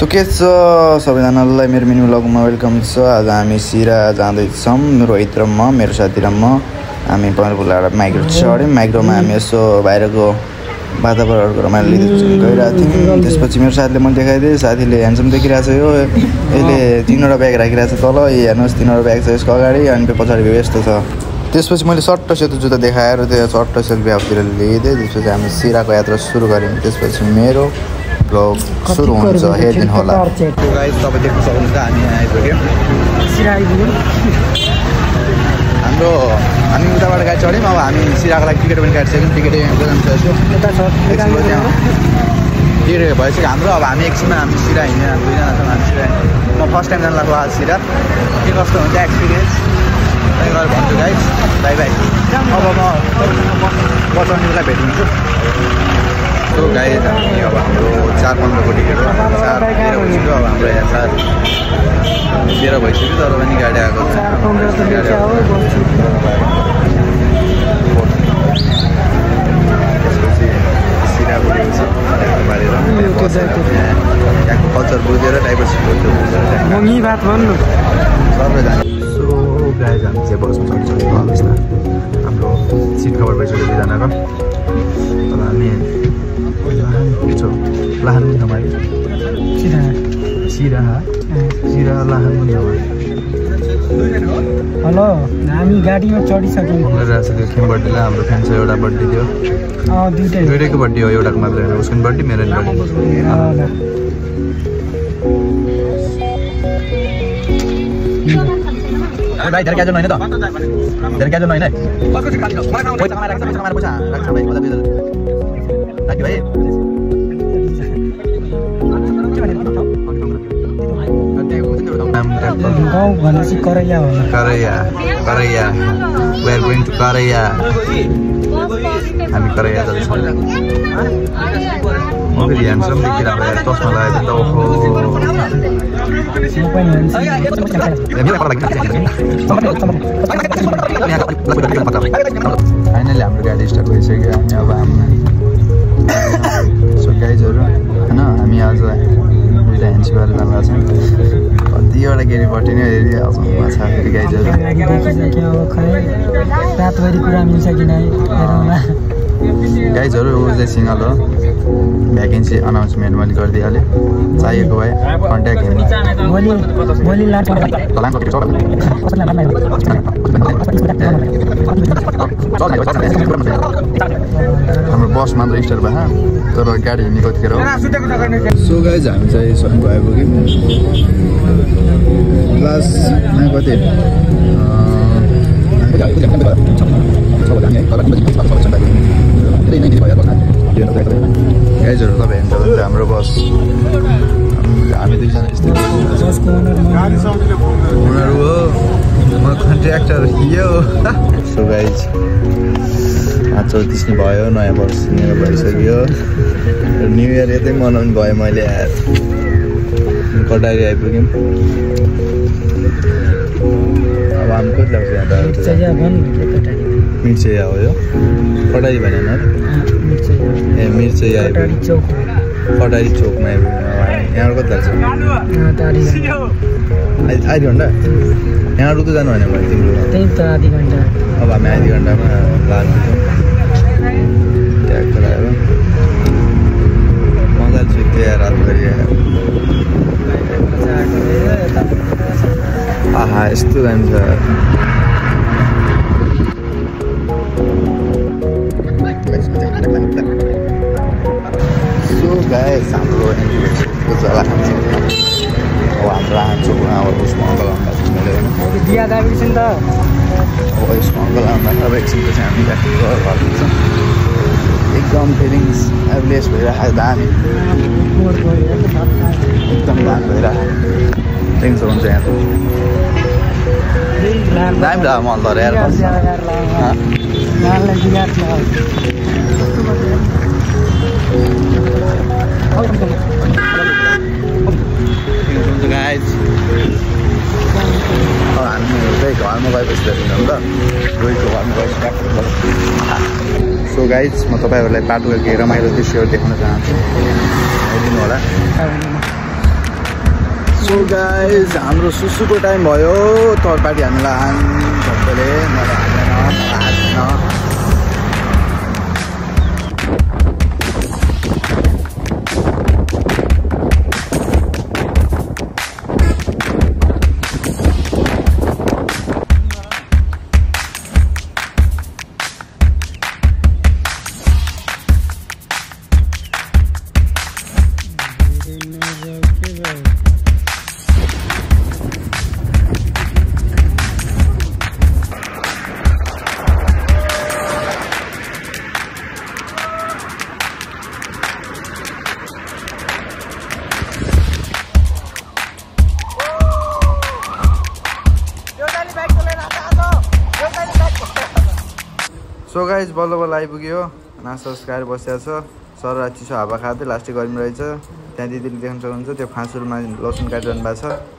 तो के छ सबैजनालाई मेरो मिनी ब्लगमा वेलकम छ। आज हामी सिरा जाँदैछौँ रोहित र म मेरो साथी र म हामी पनरपुलाबाट माइक्रो चढ्यौँ। माइक्रोमा हामी यसो बाहिरको वातावरणको रमाइलो लिँदै गइरहेको थियौँ। त्यसपछि मेरो साथीले मैले देखाइदिएँ, साथीले ह्यान्डसम देखिरहेको छ। यो यसले 3वटा ब्याग राखिरहेको छ तल, हेर्नुहोस् 3वटा ब्याग छ यसको अगाडि अनि पछाडि व्यस्त छ। त्यसपछि मैले सट्ट सेतो जुत्ता देखाएर त्यो सट्ट सेल्फी हाउसतिर लिँदै त्यसपछि हामी सिराको यात्रा सुरु गऱ्यौँ। त्यसपछि मेरो ब्लग सुरु हुन्छ, हेर्दिन होला। गाइस तपाईँ देख्न सक्नुहुन्छ हामी आइपुग्यौँ सिरा आइपुग्यौँ। हामी उताबाट गाडी चढ्यौँ। अब हामी सिराको लागि टिकट पनि काटिसक्यौँ। टिकट गोदाम छ यसको त्यहाँ टिकट भइसक्यो हाम्रो। अब हामी एकछिनमा हामी सिरा हिँड्ने दुईजना छौँ। हामी सिरा म फर्स्ट टाइम जानु लाग्छु आज सिरा। के कस्तो हुन्छ एक्सपिरियन्स गरेर भन्छु गाइस। By by. अब म बचाउने बेला भेट्नुहुन्छ। तो गाइस हामी अब हाम्रो 4-15 को टिकट हो 4-13 भइसक्यो। अब हाम्रो यहाँ 4-13 भइसक्यो तर पनि गाडी आएको छ। त्यसपछि सिरा बुझेको छ बारेर यहाँको कल्चर बुझेर डाइभर्सिटी बुझेर सबैजना। सो गाइस हामी चाहिँ बसमा चढिसकेको अवस्था। हाम्रो सिट कभर भइसक्यो दुईजनाको। तर हामी लाहान मुन्दामा सिरा लाहान मुन्दामा। हेलो हामी गाडीमा चढिसक्यौँ। त्यो खेम बर्थडेलाई हाम्रो फ्रेन्ड छ एउटा बर्थडे थियो। दुइटैको बर्थडे हो, एउटाको मात्रै होइन, उसको पनि बर्थडे मेरो पनि बर्थडे। भाइ धेरै क्याजुअल होइन त, धेरै क्याजुअल होइन। गाउँ भनेपछि करैया हो। करैया वी आर गोइङ टु करैया। हामी करैया जाँदैछौँ। म फेरि ह्यान्डसम देखिरहेको यार, चस्मा लगाएको त ओहो। फाइनली हाम्रो गाडी स्टार्ट भइसक्यो। हामी अब सो गाइजहरू होइन हामी आज दुईवटा ह्यान्ड्स गरेर जानु छौँ। कतिवटा केटीपट्टि नै हेरिहाल्छौँ छ फेरि गाइजहरू। रातभरि कुरा मिल्छ कि नै गाइजहरू ऊ चाहिँ सिङ्गल हो। भ्याकेन्सी अनाउन्समेन्ट मैले गरिदिइहालेँ, चाहिएको भए कन्ट्याक्ट हेर्नु। हाम्रो बस मात्र स्टार्ट भयो तर गाडी हिँड्ने कतिखेर हो। सो गाइज हामी चाहिँ स्वयं आइपुग्यौँ। क्लास कति गाइजहरू तपाईँ हेर्नुहुन्छ हाम्रो बस। हामी दुईजना यस्तै उनीहरू हो, म कन्ट्र्याक्टर यो। सो गाइज आज 34 भयो, नयाँ वर्ष भइसक्यो। न्यु इयर यतै मनाउनु भयो मैले। कटारी आइपुग्यौँ। अब हामी कति लाग्छ यहाँ त? मिर्चैया हो यो, कटारी भएन ए मिर्चैया आइपुग्यो। कटारी चोकमा आइपुग्यौँ। यहाँबाट कति लाग्छ? आधी घन्टा। यहाँबाट उता जानु होइन भने तिम्रो आधी घन्टा। अब हामी आधी घन्टामा लाग्छौँ। ट्याक्टर आयो मजाले सुत्यो यार रातभरि। आहा यस्तो दामी छ। सो गाइस हाम्रो एन्ट्रीको जग्गा खान्छ। अब हाम्रो आँचोकमा अब उसको अङ्कल आउँदा दिया दाबी छ नि त। अब यसको अङ्कल आउँदा अब एकछिनपछि हामी घर छौँ। एकदम फिलिङ्स एभलेस भइरहेको दामी, एकदम दामी भइरहेको। टेन्सन हुन्छ यहाँ त दामी लाग्यो मन तर यार। गाइज हामी चाहिँ घरमा गएपछि हेर्नु त रोहितको घरमा गएपछि। सो गाइज म तपाईँहरूलाई बाटोको केही रमाइलो दृश्यहरू देखाउन चाहन्छु, हेरिदिनु होला। सो गाइज हाम्रो सुसुको टाइम भयो थर्ड पार्टी हामीलाई झट्टले मलाई हाल्दैन सो गाइज बल्ल बल्ल आइपुग्यो नास्ता खाएर बसिएको छ सर चिसो हावा खाँदै लास्टै गर्मी रहेछ त्यहाँ दिदीले देख्न सक्नुहुन्छ त्यो फाँसुरमा लसुन काटिरहनु भएको छ